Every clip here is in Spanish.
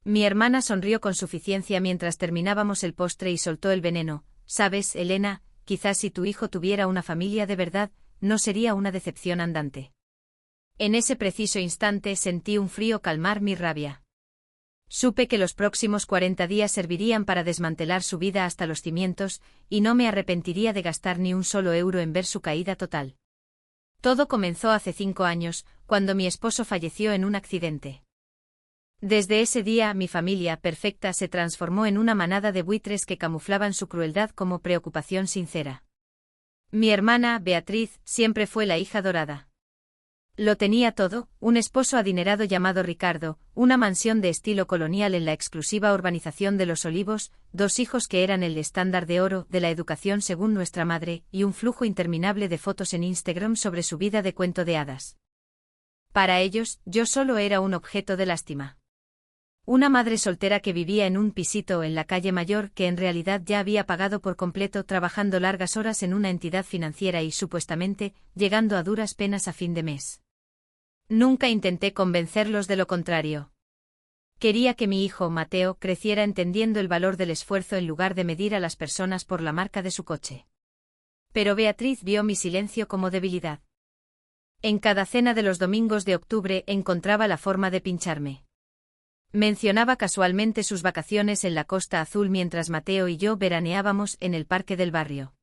Mi hermana sonrió con suficiencia mientras terminábamos el postre y soltó el veneno. Sabes, Elena, quizás si tu hijo tuviera una familia de verdad, no sería una decepción andante. En ese preciso instante sentí un frío calmar mi rabia. Supe que los próximos 40 días servirían para desmantelar su vida hasta los cimientos, y no me arrepentiría de gastar ni un solo euro en ver su caída total. Todo comenzó hace 5 años, cuando mi esposo falleció en un accidente. Desde ese día mi familia perfecta se transformó en una manada de buitres que camuflaban su crueldad como preocupación sincera. Mi hermana, Beatriz, siempre fue la hija dorada. Lo tenía todo, un esposo adinerado llamado Ricardo, una mansión de estilo colonial en la exclusiva urbanización de Los Olivos, 2 hijos que eran el estándar de oro de la educación según nuestra madre, y un flujo interminable de fotos en Instagram sobre su vida de cuento de hadas. Para ellos, yo solo era un objeto de lástima. Una madre soltera que vivía en un pisito en la calle Mayor que en realidad ya había pagado por completo trabajando largas horas en una entidad financiera y supuestamente, llegando a duras penas a fin de mes. Nunca intenté convencerlos de lo contrario. Quería que mi hijo, Mateo, creciera entendiendo el valor del esfuerzo en lugar de medir a las personas por la marca de su coche. Pero Beatriz vio mi silencio como debilidad. En cada cena de los domingos de octubre encontraba la forma de pincharme. Mencionaba casualmente sus vacaciones en la Costa Azul mientras Mateo y yo veraneábamos en el parque del barrio.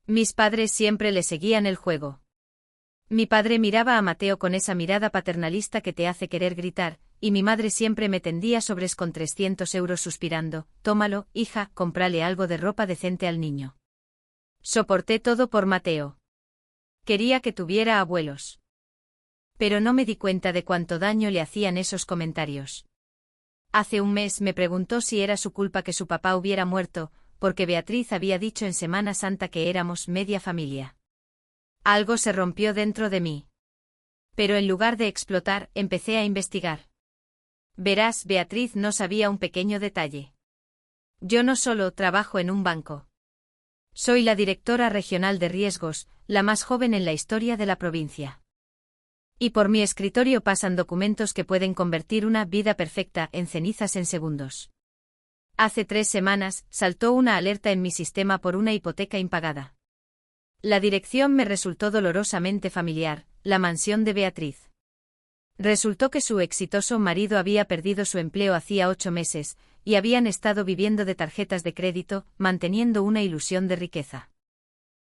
Mis padres siempre le seguían el juego. Mi padre miraba a Mateo con esa mirada paternalista que te hace querer gritar, y mi madre siempre me tendía sobres con 300 euros suspirando: «Tómalo, hija, cómprale algo de ropa decente al niño». Soporté todo por Mateo. Quería que tuviera abuelos. Pero no me di cuenta de cuánto daño le hacían esos comentarios. Hace un mes me preguntó si era su culpa que su papá hubiera muerto, porque Beatriz había dicho en Semana Santa que éramos media familia. Algo se rompió dentro de mí. Pero en lugar de explotar, empecé a investigar. Verás, Beatriz no sabía un pequeño detalle. Yo no solo trabajo en un banco. Soy la directora regional de riesgos, la más joven en la historia de la provincia. Y por mi escritorio pasan documentos que pueden convertir una vida perfecta en cenizas en segundos. Hace 3 semanas, saltó una alerta en mi sistema por una hipoteca impagada. La dirección me resultó dolorosamente familiar: la mansión de Beatriz. Resultó que su exitoso marido había perdido su empleo hacía 8 meses, y habían estado viviendo de tarjetas de crédito, manteniendo una ilusión de riqueza.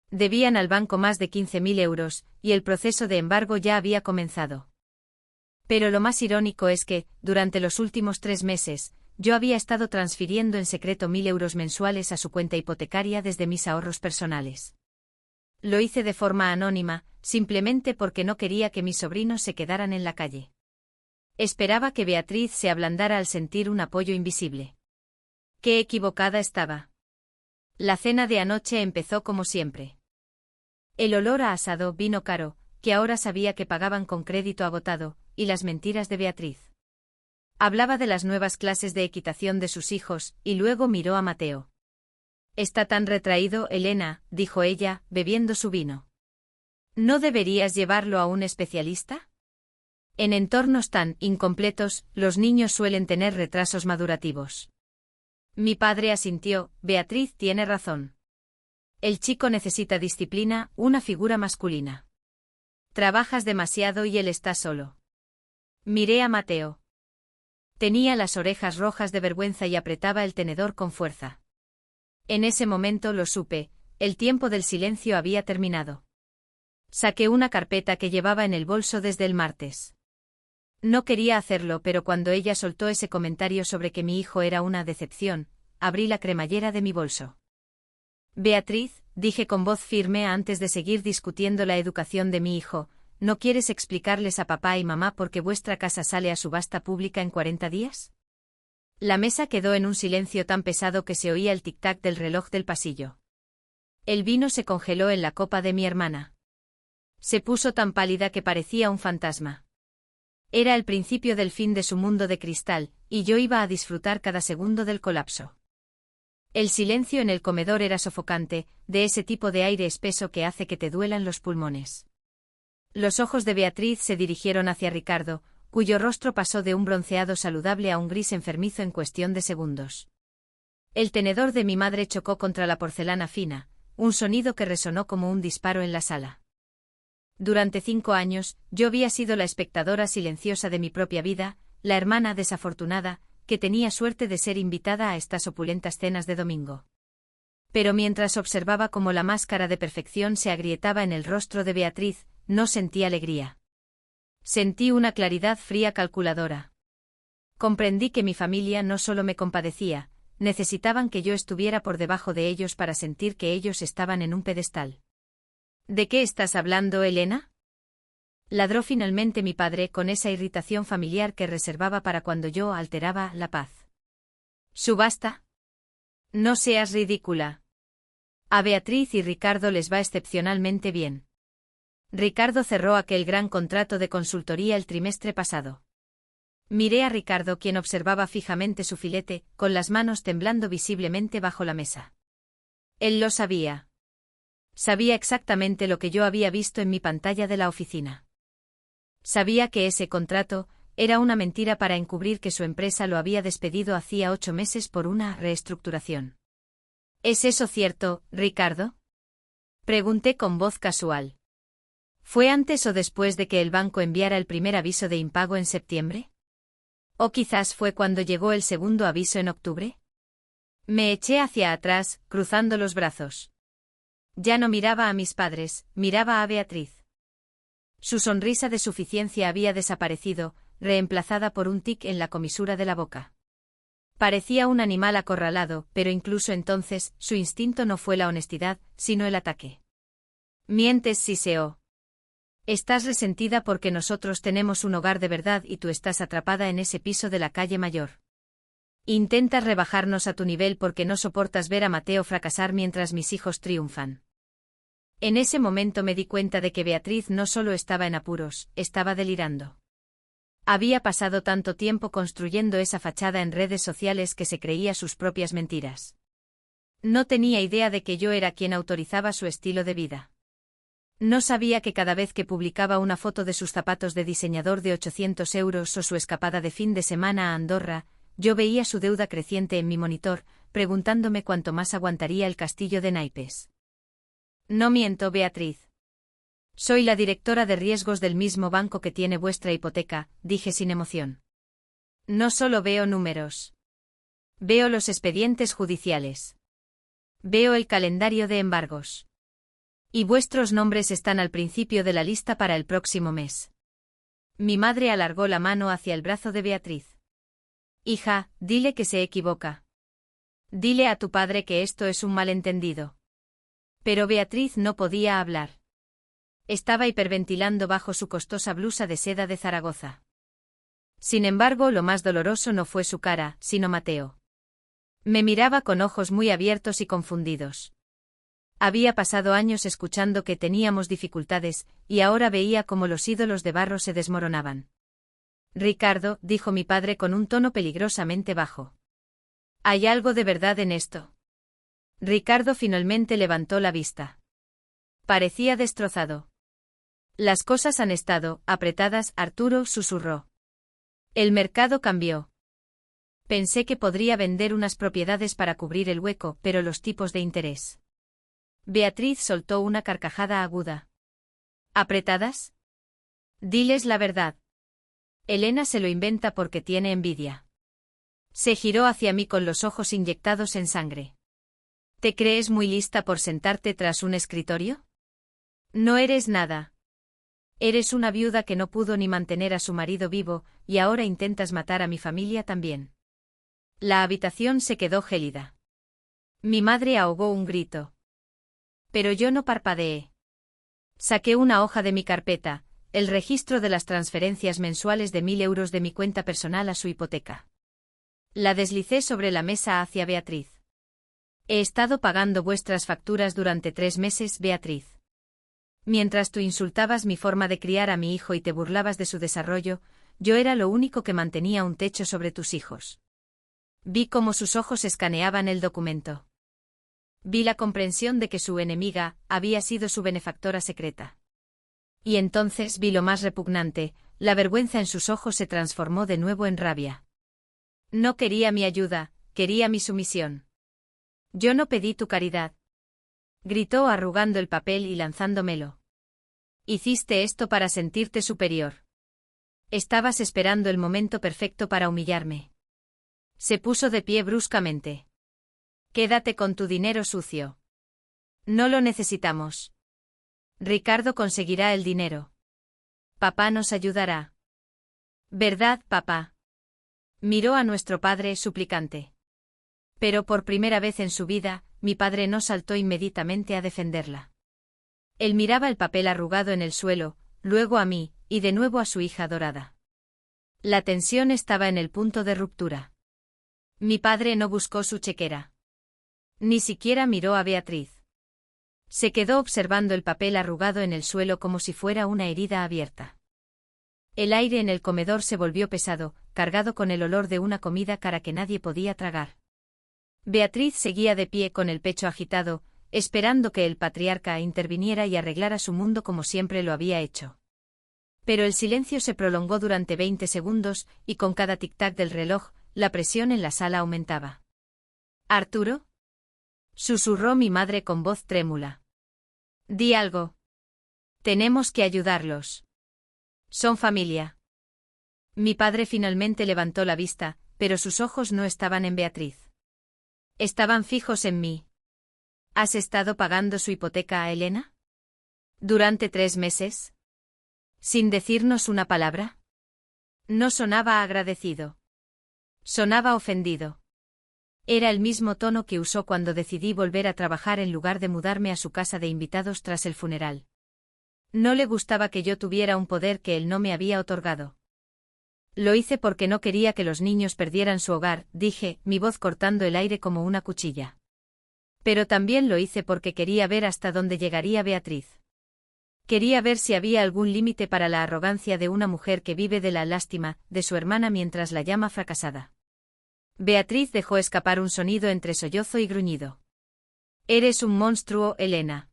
Debían al banco más de 15.000 euros, y el proceso de embargo ya había comenzado. Pero lo más irónico es que, durante los últimos 3 meses, yo había estado transfiriendo en secreto 1.000 euros mensuales a su cuenta hipotecaria desde mis ahorros personales. Lo hice de forma anónima, simplemente porque no quería que mis sobrinos se quedaran en la calle. Esperaba que Beatriz se ablandara al sentir un apoyo invisible. Qué equivocada estaba. La cena de anoche empezó como siempre. El olor a asado, vino caro, que ahora sabía que pagaban con crédito agotado, y las mentiras de Beatriz. Hablaba de las nuevas clases de equitación de sus hijos, y luego miró a Mateo. «Está tan retraído, Elena», dijo ella, bebiendo su vino. «¿No deberías llevarlo a un especialista?» En entornos tan incompletos, los niños suelen tener retrasos madurativos. Mi padre asintió: «Beatriz tiene razón. El chico necesita disciplina, una figura masculina. Trabajas demasiado y él está solo». Miré a Mateo. Tenía las orejas rojas de vergüenza y apretaba el tenedor con fuerza. En ese momento lo supe: el tiempo del silencio había terminado. Saqué una carpeta que llevaba en el bolso desde el martes. No quería hacerlo, pero cuando ella soltó ese comentario sobre que mi hijo era una decepción, abrí la cremallera de mi bolso. «Beatriz», dije con voz firme antes de seguir discutiendo la educación de mi hijo, ¿no quieres explicarles a papá y mamá por qué vuestra casa sale a subasta pública en 40 días? La mesa quedó en un silencio tan pesado que se oía el tic-tac del reloj del pasillo. El vino se congeló en la copa de mi hermana. Se puso tan pálida que parecía un fantasma. Era el principio del fin de su mundo de cristal, y yo iba a disfrutar cada segundo del colapso. El silencio en el comedor era sofocante, de ese tipo de aire espeso que hace que te duelan los pulmones. Los ojos de Beatriz se dirigieron hacia Ricardo, cuyo rostro pasó de un bronceado saludable a un gris enfermizo en cuestión de segundos. El tenedor de mi madre chocó contra la porcelana fina, un sonido que resonó como un disparo en la sala. Durante 5 años, yo había sido la espectadora silenciosa de mi propia vida, la hermana desafortunada, que tenía suerte de ser invitada a estas opulentas cenas de domingo. Pero mientras observaba cómo la máscara de perfección se agrietaba en el rostro de Beatriz, no sentí alegría. Sentí una claridad fría calculadora. Comprendí que mi familia no solo me compadecía, necesitaban que yo estuviera por debajo de ellos para sentir que ellos estaban en un pedestal. ¿De qué estás hablando, Elena? Ladró finalmente mi padre con esa irritación familiar que reservaba para cuando yo alteraba la paz. ¿Subasta? No seas ridícula. A Beatriz y Ricardo les va excepcionalmente bien. Ricardo cerró aquel gran contrato de consultoría el trimestre pasado. Miré a Ricardo, quien observaba fijamente su filete, con las manos temblando visiblemente bajo la mesa. Él lo sabía. Sabía exactamente lo que yo había visto en mi pantalla de la oficina. Sabía que ese contrato era una mentira para encubrir que su empresa lo había despedido hacía 8 meses por una reestructuración. ¿Es eso cierto, Ricardo? Pregunté con voz casual. ¿Fue antes o después de que el banco enviara el primer aviso de impago en septiembre? ¿O quizás fue cuando llegó el segundo aviso en octubre? Me eché hacia atrás, cruzando los brazos. Ya no miraba a mis padres, miraba a Beatriz. Su sonrisa de suficiencia había desaparecido, reemplazada por un tic en la comisura de la boca. Parecía un animal acorralado, pero incluso entonces, su instinto no fue la honestidad, sino el ataque. Mientes, siseó. Estás resentida porque nosotros tenemos un hogar de verdad y tú estás atrapada en ese piso de la calle Mayor. Intentas rebajarnos a tu nivel porque no soportas ver a Mateo fracasar mientras mis hijos triunfan. En ese momento me di cuenta de que Beatriz no solo estaba en apuros, estaba delirando. Había pasado tanto tiempo construyendo esa fachada en redes sociales que se creía sus propias mentiras. No tenía idea de que yo era quien autorizaba su estilo de vida. No sabía que cada vez que publicaba una foto de sus zapatos de diseñador de 800 euros o su escapada de fin de semana a Andorra, yo veía su deuda creciente en mi monitor, preguntándome cuánto más aguantaría el castillo de naipes. No miento, Beatriz. Soy la directora de riesgos del mismo banco que tiene vuestra hipoteca, dije sin emoción. No solo veo números. Veo los expedientes judiciales. Veo el calendario de embargos. Y vuestros nombres están al principio de la lista para el próximo mes. Mi madre alargó la mano hacia el brazo de Beatriz. Hija, dile que se equivoca. Dile a tu padre que esto es un malentendido. Pero Beatriz no podía hablar. Estaba hiperventilando bajo su costosa blusa de seda de Zaragoza. Sin embargo, lo más doloroso no fue su cara, sino Mateo. Me miraba con ojos muy abiertos y confundidos. Había pasado años escuchando que teníamos dificultades, y ahora veía cómo los ídolos de barro se desmoronaban. Ricardo, dijo mi padre con un tono peligrosamente bajo. ¿Hay algo de verdad en esto? Ricardo finalmente levantó la vista. Parecía destrozado. Las cosas han estado apretadas, Arturo susurró. El mercado cambió. Pensé que podría vender unas propiedades para cubrir el hueco, pero los tipos de interés. Beatriz soltó una carcajada aguda. ¿Apretadas? Diles la verdad. Elena se lo inventa porque tiene envidia. Se giró hacia mí con los ojos inyectados en sangre. ¿Te crees muy lista por sentarte tras un escritorio? No eres nada. Eres una viuda que no pudo ni mantener a su marido vivo, y ahora intentas matar a mi familia también. La habitación se quedó gélida. Mi madre ahogó un grito. Pero yo no parpadeé. Saqué una hoja de mi carpeta, el registro de las transferencias mensuales de 1.000 euros de mi cuenta personal a su hipoteca. La deslicé sobre la mesa hacia Beatriz. He estado pagando vuestras facturas durante 3 meses, Beatriz. Mientras tú insultabas mi forma de criar a mi hijo y te burlabas de su desarrollo, yo era lo único que mantenía un techo sobre tus hijos. Vi cómo sus ojos escaneaban el documento. Vi la comprensión de que su enemiga había sido su benefactora secreta. Y entonces vi lo más repugnante, la vergüenza en sus ojos se transformó de nuevo en rabia. No quería mi ayuda, quería mi sumisión. Yo no pedí tu caridad. Gritó arrugando el papel y lanzándomelo. Hiciste esto para sentirte superior. Estabas esperando el momento perfecto para humillarme. Se puso de pie bruscamente. Quédate con tu dinero sucio. No lo necesitamos. Ricardo conseguirá el dinero. Papá nos ayudará. ¿Verdad, papá? Miró a nuestro padre suplicante. Pero por primera vez en su vida, mi padre no saltó inmediatamente a defenderla. Él miraba el papel arrugado en el suelo, luego a mí, y de nuevo a su hija adorada. La tensión estaba en el punto de ruptura. Mi padre no buscó su chequera. Ni siquiera miró a Beatriz. Se quedó observando el papel arrugado en el suelo como si fuera una herida abierta. El aire en el comedor se volvió pesado, cargado con el olor de una comida cara que nadie podía tragar. Beatriz seguía de pie con el pecho agitado, esperando que el patriarca interviniera y arreglara su mundo como siempre lo había hecho. Pero el silencio se prolongó durante 20 segundos, y con cada tic-tac del reloj, la presión en la sala aumentaba. ¿Arturo? Susurró mi madre con voz trémula. Di algo. Tenemos que ayudarlos. Son familia. Mi padre finalmente levantó la vista, pero sus ojos no estaban en Beatriz. Estaban fijos en mí. ¿Has estado pagando su hipoteca a Elena? ¿Durante 3 meses? ¿Sin decirnos una palabra? No sonaba agradecido. Sonaba ofendido. Era el mismo tono que usó cuando decidí volver a trabajar en lugar de mudarme a su casa de invitados tras el funeral. No le gustaba que yo tuviera un poder que él no me había otorgado. Lo hice porque no quería que los niños perdieran su hogar, dije, mi voz cortando el aire como una cuchilla. Pero también lo hice porque quería ver hasta dónde llegaría Beatriz. Quería ver si había algún límite para la arrogancia de una mujer que vive de la lástima de su hermana mientras la llama fracasada. Beatriz dejó escapar un sonido entre sollozo y gruñido. Eres un monstruo, Elena.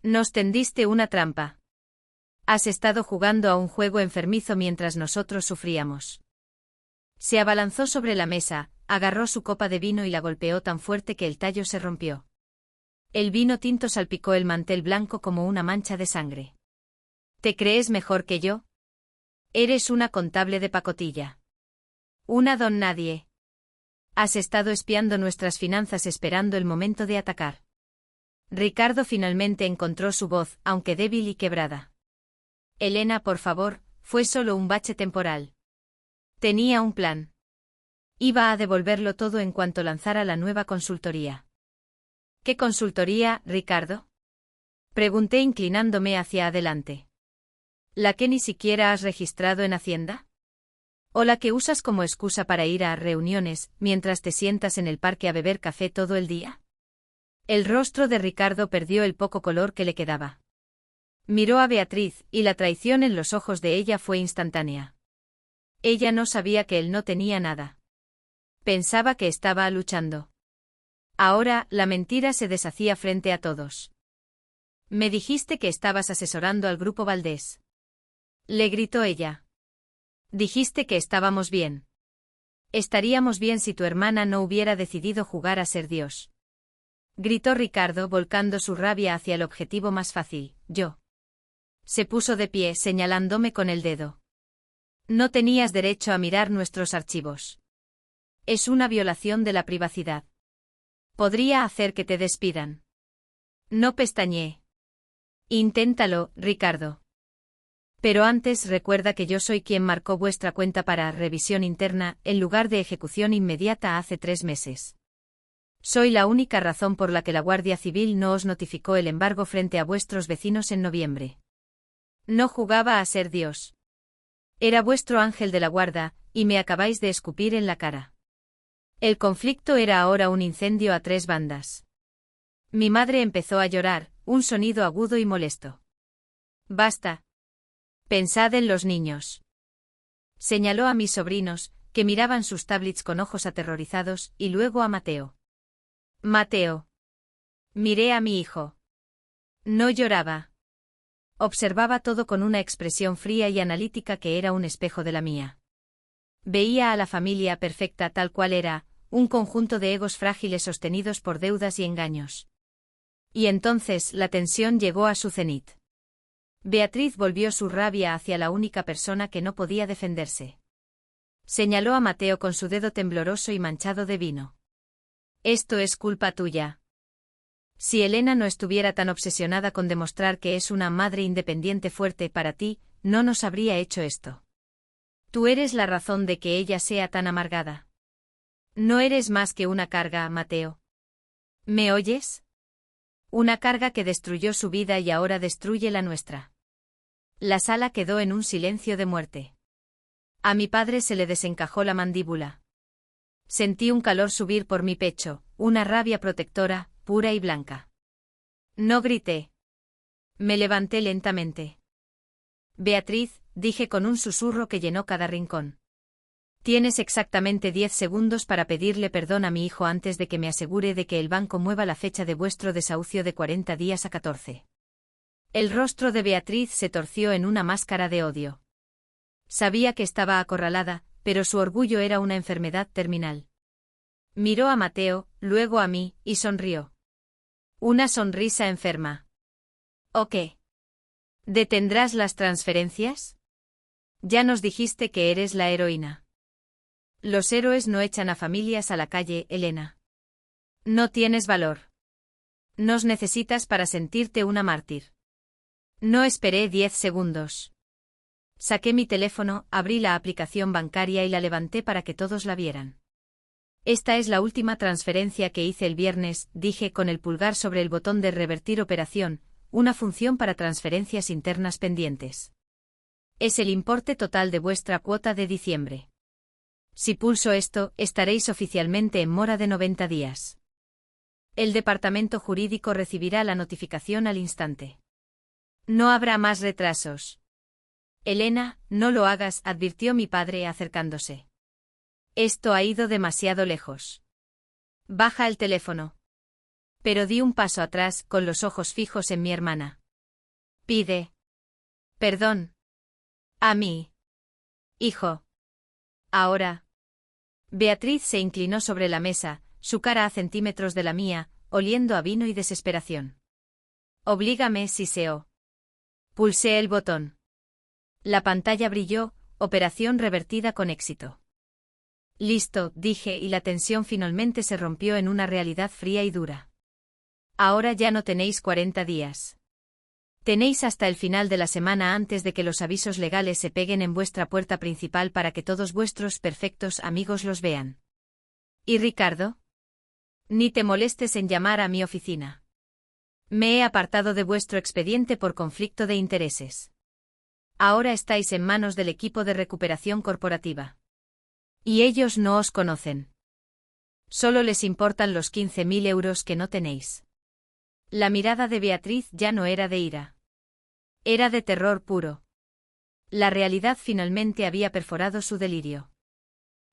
Nos tendiste una trampa. Has estado jugando a un juego enfermizo mientras nosotros sufríamos. Se abalanzó sobre la mesa, agarró su copa de vino y la golpeó tan fuerte que el tallo se rompió. El vino tinto salpicó el mantel blanco como una mancha de sangre. ¿Te crees mejor que yo? Eres una contable de pacotilla. Una don nadie. Has estado espiando nuestras finanzas esperando el momento de atacar. Ricardo finalmente encontró su voz, aunque débil y quebrada. Elena, por favor, fue solo un bache temporal. Tenía un plan. Iba a devolverlo todo en cuanto lanzara la nueva consultoría. ¿Qué consultoría, Ricardo? Pregunté inclinándome hacia adelante. ¿La que ni siquiera has registrado en Hacienda? ¿O la que usas como excusa para ir a reuniones, mientras te sientas en el parque a beber café todo el día? El rostro de Ricardo perdió el poco color que le quedaba. Miró a Beatriz, y la traición en los ojos de ella fue instantánea. Ella no sabía que él no tenía nada. Pensaba que estaba luchando. Ahora, la mentira se deshacía frente a todos. Me dijiste que estabas asesorando al grupo Valdés. Le gritó ella. Dijiste que estábamos bien. Estaríamos bien si tu hermana no hubiera decidido jugar a ser Dios. Gritó Ricardo volcando su rabia hacia el objetivo más fácil, yo. Se puso de pie señalándome con el dedo. No tenías derecho a mirar nuestros archivos. Es una violación de la privacidad. Podría hacer que te despidan. No pestañeé. Inténtalo, Ricardo. Pero antes recuerda que yo soy quien marcó vuestra cuenta para revisión interna, en lugar de ejecución inmediata hace 3 meses. Soy la única razón por la que la Guardia Civil no os notificó el embargo frente a vuestros vecinos en noviembre. No jugaba a ser Dios. Era vuestro ángel de la guarda, y me acabáis de escupir en la cara. El conflicto era ahora un incendio a 3 bandas. Mi madre empezó a llorar, un sonido agudo y molesto. Basta. Pensad en los niños. Señaló a mis sobrinos, que miraban sus tablets con ojos aterrorizados, y luego a Mateo. Mateo. Miré a mi hijo. No lloraba. Observaba todo con una expresión fría y analítica que era un espejo de la mía. Veía a la familia perfecta tal cual era, un conjunto de egos frágiles sostenidos por deudas y engaños. Y entonces la tensión llegó a su cenit. Beatriz volvió su rabia hacia la única persona que no podía defenderse. Señaló a Mateo con su dedo tembloroso y manchado de vino. Esto es culpa tuya. Si Elena no estuviera tan obsesionada con demostrar que es una madre independiente fuerte para ti, no nos habría hecho esto. Tú eres la razón de que ella sea tan amargada. No eres más que una carga, Mateo. ¿Me oyes? Una carga que destruyó su vida y ahora destruye la nuestra. La sala quedó en un silencio de muerte. A mi padre se le desencajó la mandíbula. Sentí un calor subir por mi pecho, una rabia protectora, pura y blanca. No grité. Me levanté lentamente. Beatriz, dije con un susurro que llenó cada rincón. Tienes exactamente 10 segundos para pedirle perdón a mi hijo antes de que me asegure de que el banco mueva la fecha de vuestro desahucio de 40 días a 14. El rostro de Beatriz se torció en una máscara de odio. Sabía que estaba acorralada, pero su orgullo era una enfermedad terminal. Miró a Mateo, luego a mí, y sonrió. Una sonrisa enferma. ¿O qué? ¿Detendrás las transferencias? Ya nos dijiste que eres la heroína. Los héroes no echan a familias a la calle, Elena. No tienes valor. Nos necesitas para sentirte una mártir. No esperé 10 segundos. Saqué mi teléfono, abrí la aplicación bancaria y la levanté para que todos la vieran. Esta es la última transferencia que hice el viernes, dije con el pulgar sobre el botón de revertir operación, una función para transferencias internas pendientes. Es el importe total de vuestra cuota de diciembre. Si pulso esto, estaréis oficialmente en mora de 90 días. El departamento jurídico recibirá la notificación al instante. No habrá más retrasos. Elena, no lo hagas, advirtió mi padre acercándose. Esto ha ido demasiado lejos. Baja el teléfono. Pero di un paso atrás, con los ojos fijos en mi hermana. Pide perdón. A mí. Hijo. Ahora. Beatriz se inclinó sobre la mesa, su cara a centímetros de la mía, oliendo a vino y desesperación. Oblígame, siseó. Pulsé el botón. La pantalla brilló, operación revertida con éxito. Listo, dije, y la tensión finalmente se rompió en una realidad fría y dura. Ahora ya no tenéis 40 días. Tenéis hasta el final de la semana antes de que los avisos legales se peguen en vuestra puerta principal para que todos vuestros perfectos amigos los vean. ¿Y Ricardo? Ni te molestes en llamar a mi oficina. Me he apartado de vuestro expediente por conflicto de intereses. Ahora estáis en manos del equipo de recuperación corporativa. Y ellos no os conocen. Solo les importan los 15.000 euros que no tenéis. La mirada de Beatriz ya no era de ira. Era de terror puro. La realidad finalmente había perforado su delirio.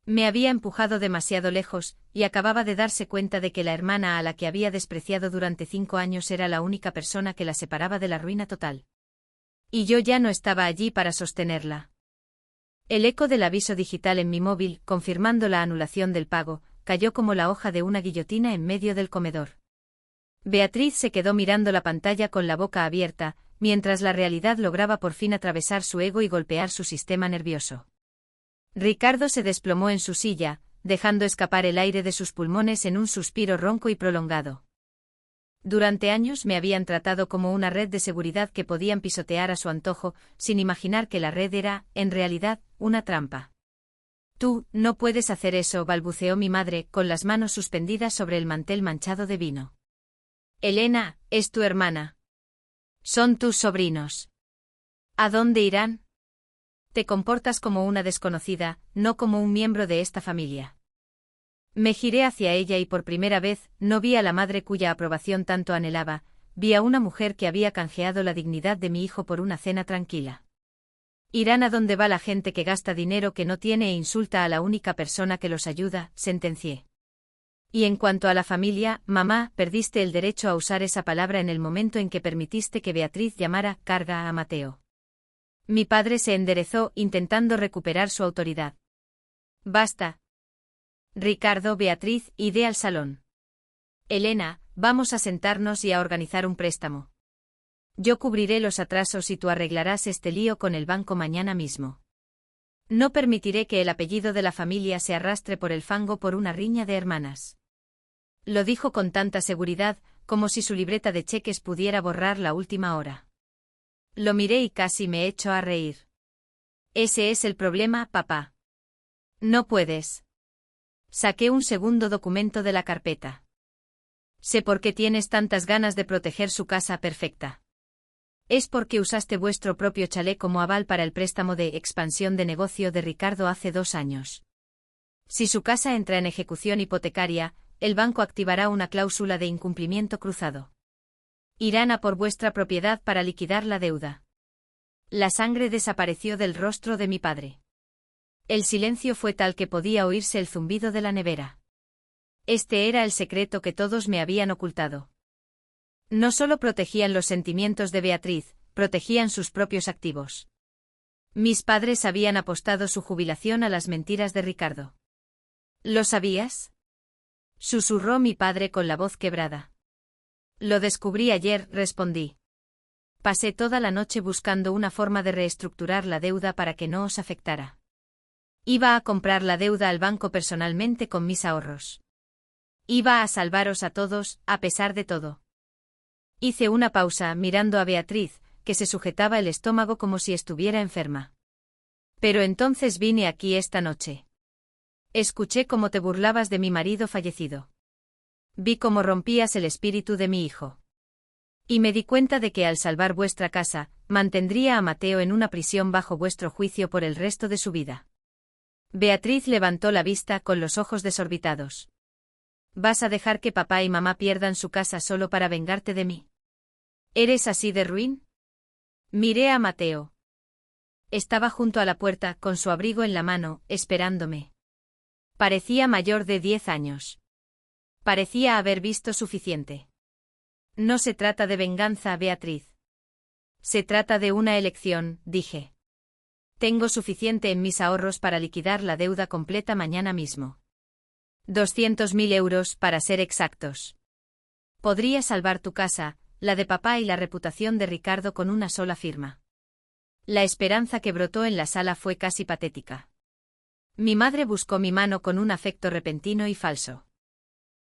Me había empujado demasiado lejos, y acababa de darse cuenta de que la hermana a la que había despreciado durante 5 años era la única persona que la separaba de la ruina total. Y yo ya no estaba allí para sostenerla. El eco del aviso digital en mi móvil, confirmando la anulación del pago, cayó como la hoja de una guillotina en medio del comedor. Beatriz se quedó mirando la pantalla con la boca abierta, mientras la realidad lograba por fin atravesar su ego y golpear su sistema nervioso. Ricardo se desplomó en su silla, dejando escapar el aire de sus pulmones en un suspiro ronco y prolongado. Durante años me habían tratado como una red de seguridad que podían pisotear a su antojo, sin imaginar que la red era, en realidad, una trampa. Tú, no puedes hacer eso, balbuceó mi madre, con las manos suspendidas sobre el mantel manchado de vino. Elena, es tu hermana. Son tus sobrinos. ¿A dónde irán? Te comportas como una desconocida, no como un miembro de esta familia. Me giré hacia ella y por primera vez, no vi a la madre cuya aprobación tanto anhelaba, vi a una mujer que había canjeado la dignidad de mi hijo por una cena tranquila. Irán a donde va la gente que gasta dinero que no tiene e insulta a la única persona que los ayuda, sentencié. Y en cuanto a la familia, mamá, perdiste el derecho a usar esa palabra en el momento en que permitiste que Beatriz llamara carga a Mateo. Mi padre se enderezó, intentando recuperar su autoridad. Basta. Ricardo, Beatriz, id al salón. Elena, vamos a sentarnos y a organizar un préstamo. Yo cubriré los atrasos y tú arreglarás este lío con el banco mañana mismo. No permitiré que el apellido de la familia se arrastre por el fango por una riña de hermanas. Lo dijo con tanta seguridad, como si su libreta de cheques pudiera borrar la última hora. Lo miré y casi me echo a reír. Ese es el problema, papá. No puedes. Saqué un segundo documento de la carpeta. Sé por qué tienes tantas ganas de proteger su casa perfecta. Es porque usaste vuestro propio chalet como aval para el préstamo de expansión de negocio de Ricardo hace 2 años. Si su casa entra en ejecución hipotecaria, el banco activará una cláusula de incumplimiento cruzado. Irán a por vuestra propiedad para liquidar la deuda. La sangre desapareció del rostro de mi padre. El silencio fue tal que podía oírse el zumbido de la nevera. Este era el secreto que todos me habían ocultado. No solo protegían los sentimientos de Beatriz, protegían sus propios activos. Mis padres habían apostado su jubilación a las mentiras de Ricardo. ¿Lo sabías? Susurró mi padre con la voz quebrada. Lo descubrí ayer, respondí. Pasé toda la noche buscando una forma de reestructurar la deuda para que no os afectara. Iba a comprar la deuda al banco personalmente con mis ahorros. Iba a salvaros a todos, a pesar de todo. Hice una pausa, mirando a Beatriz, que se sujetaba el estómago como si estuviera enferma. Pero entonces vine aquí esta noche. Escuché cómo te burlabas de mi marido fallecido. Vi cómo rompías el espíritu de mi hijo. Y me di cuenta de que al salvar vuestra casa, mantendría a Mateo en una prisión bajo vuestro juicio por el resto de su vida. Beatriz levantó la vista con los ojos desorbitados. ¿Vas a dejar que papá y mamá pierdan su casa solo para vengarte de mí? ¿Eres así de ruin? Miré a Mateo. Estaba junto a la puerta, con su abrigo en la mano, esperándome. Parecía mayor de 10 años. Parecía haber visto suficiente. No se trata de venganza, Beatriz. Se trata de una elección, dije. Tengo suficiente en mis ahorros para liquidar la deuda completa mañana mismo. 200.000 euros, para ser exactos. Podría salvar tu casa, la de papá y la reputación de Ricardo con una sola firma. La esperanza que brotó en la sala fue casi patética. Mi madre buscó mi mano con un afecto repentino y falso.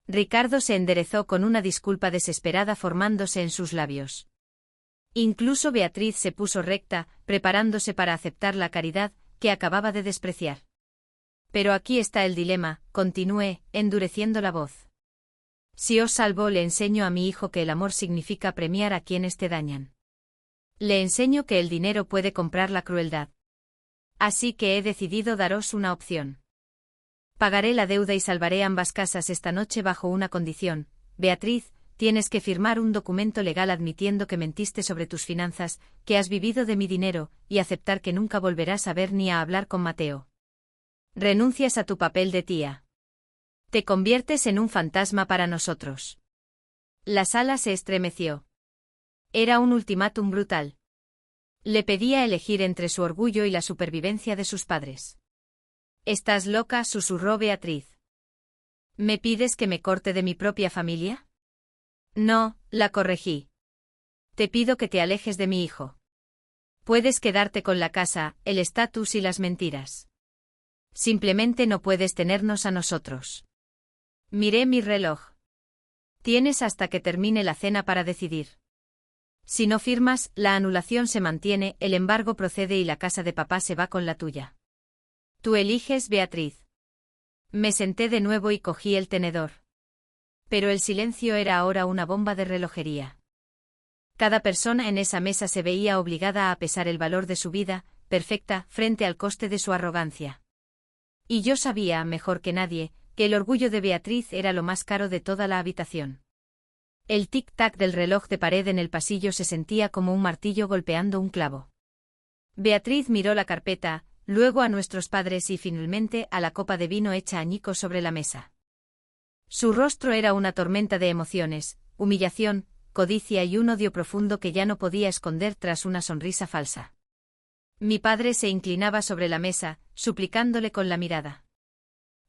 Ricardo se enderezó con una disculpa desesperada formándose en sus labios. Incluso Beatriz se puso recta, preparándose para aceptar la caridad que acababa de despreciar. Pero aquí está el dilema, continué, endureciendo la voz. Si os salvo, le enseño a mi hijo que el amor significa premiar a quienes te dañan. Le enseño que el dinero puede comprar la crueldad. Así que he decidido daros una opción. Pagaré la deuda y salvaré ambas casas esta noche bajo una condición. Beatriz, tienes que firmar un documento legal admitiendo que mentiste sobre tus finanzas, que has vivido de mi dinero, y aceptar que nunca volverás a ver ni a hablar con Mateo. Renuncias a tu papel de tía. Te conviertes en un fantasma para nosotros. La sala se estremeció. Era un ultimátum brutal. Le pedía elegir entre su orgullo y la supervivencia de sus padres. «¿Estás loca?», susurró Beatriz. «¿Me pides que me corte de mi propia familia?» «No», la corregí. «Te pido que te alejes de mi hijo. Puedes quedarte con la casa, el estatus y las mentiras. Simplemente no puedes tenernos a nosotros». Miré mi reloj. «Tienes hasta que termine la cena para decidir. Si no firmas, la anulación se mantiene, el embargo procede y la casa de papá se va con la tuya. Tú eliges, Beatriz». Me senté de nuevo y cogí el tenedor. Pero el silencio era ahora una bomba de relojería. Cada persona en esa mesa se veía obligada a pesar el valor de su vida, perfecta, frente al coste de su arrogancia. Y yo sabía, mejor que nadie, que el orgullo de Beatriz era lo más caro de toda la habitación. El tic-tac del reloj de pared en el pasillo se sentía como un martillo golpeando un clavo. Beatriz miró la carpeta, luego a nuestros padres y finalmente a la copa de vino hecha añicos sobre la mesa. Su rostro era una tormenta de emociones, humillación, codicia y un odio profundo que ya no podía esconder tras una sonrisa falsa. Mi padre se inclinaba sobre la mesa, suplicándole con la mirada.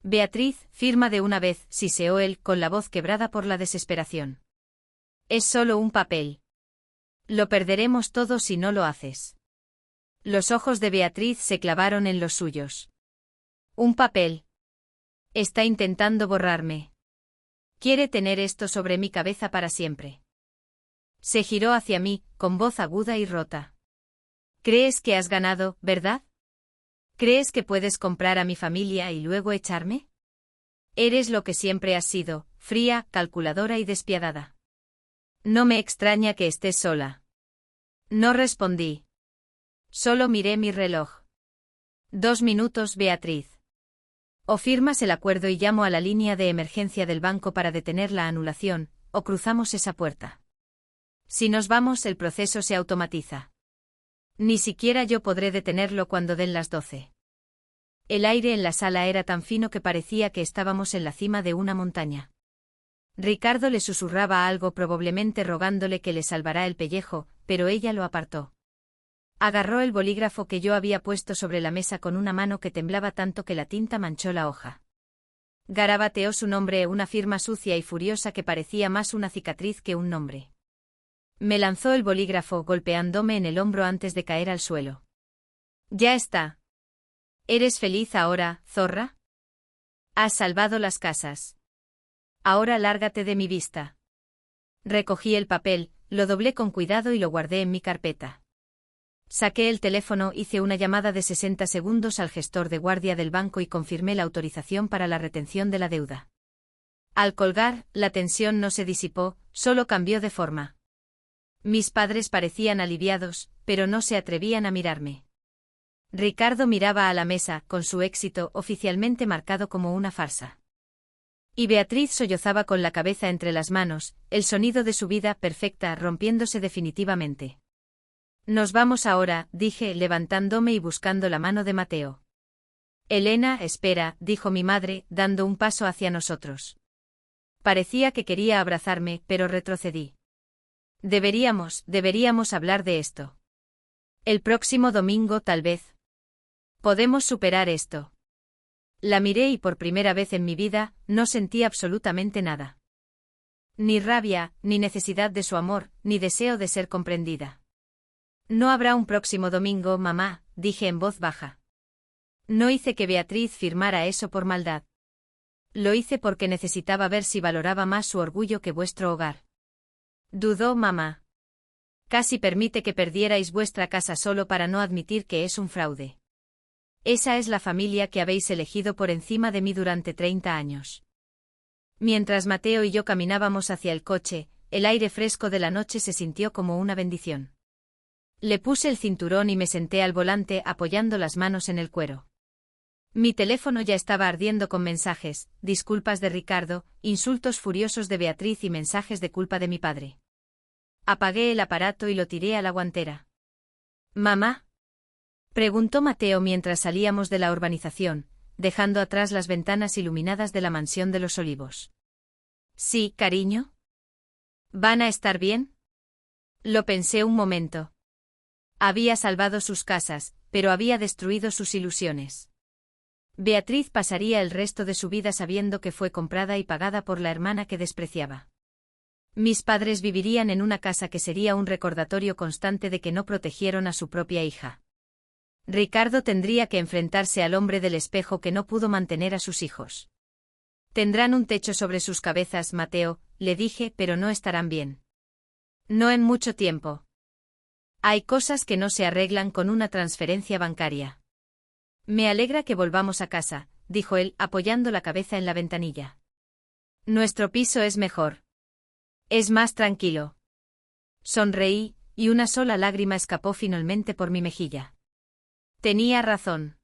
Beatriz, firma de una vez, siseó él, con la voz quebrada por la desesperación. Es solo un papel. Lo perderemos todo si no lo haces. Los ojos de Beatriz se clavaron en los suyos. Un papel. Está intentando borrarme. Quiere tener esto sobre mi cabeza para siempre. Se giró hacia mí, con voz aguda y rota. ¿Crees que has ganado, verdad? ¿Crees que puedes comprar a mi familia y luego echarme? Eres lo que siempre has sido, fría, calculadora y despiadada. No me extraña que estés sola. No respondí. Solo miré mi reloj. 2 minutos, Beatriz. O firmas el acuerdo y llamo a la línea de emergencia del banco para detener la anulación, o cruzamos esa puerta. Si nos vamos, el proceso se automatiza. Ni siquiera yo podré detenerlo cuando den las 12. El aire en la sala era tan fino que parecía que estábamos en la cima de una montaña. Ricardo le susurraba algo, probablemente rogándole que le salvara el pellejo, pero ella lo apartó. Agarró el bolígrafo que yo había puesto sobre la mesa con una mano que temblaba tanto que la tinta manchó la hoja. Garabateó su nombre, una firma sucia y furiosa que parecía más una cicatriz que un nombre. Me lanzó el bolígrafo, golpeándome en el hombro antes de caer al suelo. Ya está. ¿Eres feliz ahora, zorra? Has salvado las casas. Ahora lárgate de mi vista. Recogí el papel, lo doblé con cuidado y lo guardé en mi carpeta. Saqué el teléfono, hice una llamada de 60 segundos al gestor de guardia del banco y confirmé la autorización para la retención de la deuda. Al colgar, la tensión no se disipó, solo cambió de forma. Mis padres parecían aliviados, pero no se atrevían a mirarme. Ricardo miraba a la mesa, con su éxito oficialmente marcado como una farsa. Y Beatriz sollozaba con la cabeza entre las manos, el sonido de su vida perfecta rompiéndose definitivamente. Nos vamos ahora, dije, levantándome y buscando la mano de Mateo. Elena, espera, dijo mi madre, dando un paso hacia nosotros. Parecía que quería abrazarme, pero retrocedí. Deberíamos hablar de esto. El próximo domingo, tal vez. Podemos superar esto. La miré y por primera vez en mi vida, no sentí absolutamente nada. Ni rabia, ni necesidad de su amor, ni deseo de ser comprendida. No habrá un próximo domingo, mamá, dije en voz baja. No hice que Beatriz firmara eso por maldad. Lo hice porque necesitaba ver si valoraba más su orgullo que vuestro hogar. Dudó mamá. Casi permite que perdierais vuestra casa solo para no admitir que es un fraude. Esa es la familia que habéis elegido por encima de mí durante 30 años. Mientras Mateo y yo caminábamos hacia el coche, el aire fresco de la noche se sintió como una bendición. Le puse el cinturón y me senté al volante apoyando las manos en el cuero. Mi teléfono ya estaba ardiendo con mensajes, disculpas de Ricardo, insultos furiosos de Beatriz y mensajes de culpa de mi padre. Apagué el aparato y lo tiré a la guantera. ¿Mamá? Preguntó Mateo mientras salíamos de la urbanización, dejando atrás las ventanas iluminadas de la mansión de los Olivos. Sí, cariño. ¿Van a estar bien? Lo pensé un momento. Había salvado sus casas, pero había destruido sus ilusiones. Beatriz pasaría el resto de su vida sabiendo que fue comprada y pagada por la hermana que despreciaba. Mis padres vivirían en una casa que sería un recordatorio constante de que no protegieron a su propia hija. Ricardo tendría que enfrentarse al hombre del espejo que no pudo mantener a sus hijos. Tendrán un techo sobre sus cabezas, Mateo, le dije, pero no estarán bien. No en mucho tiempo. Hay cosas que no se arreglan con una transferencia bancaria. Me alegra que volvamos a casa, dijo él, apoyando la cabeza en la ventanilla. Nuestro piso es mejor. Es más tranquilo. Sonreí, y una sola lágrima escapó finalmente por mi mejilla. Tenía razón.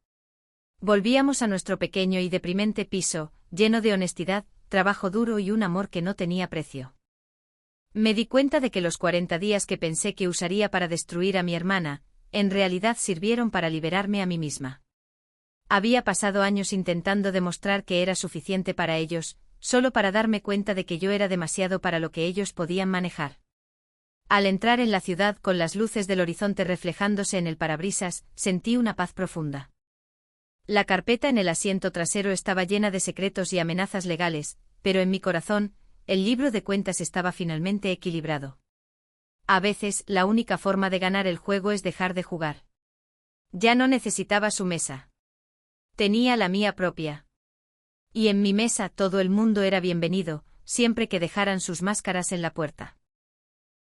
Volvíamos a nuestro pequeño y deprimente piso, lleno de honestidad, trabajo duro y un amor que no tenía precio. Me di cuenta de que los 40 días que pensé que usaría para destruir a mi hermana, en realidad sirvieron para liberarme a mí misma. Había pasado años intentando demostrar que era suficiente para ellos, solo para darme cuenta de que yo era demasiado para lo que ellos podían manejar. Al entrar en la ciudad con las luces del horizonte reflejándose en el parabrisas, sentí una paz profunda. La carpeta en el asiento trasero estaba llena de secretos y amenazas legales, pero en mi corazón, el libro de cuentas estaba finalmente equilibrado. A veces, la única forma de ganar el juego es dejar de jugar. Ya no necesitaba su mesa. Tenía la mía propia. Y en mi mesa todo el mundo era bienvenido, siempre que dejaran sus máscaras en la puerta.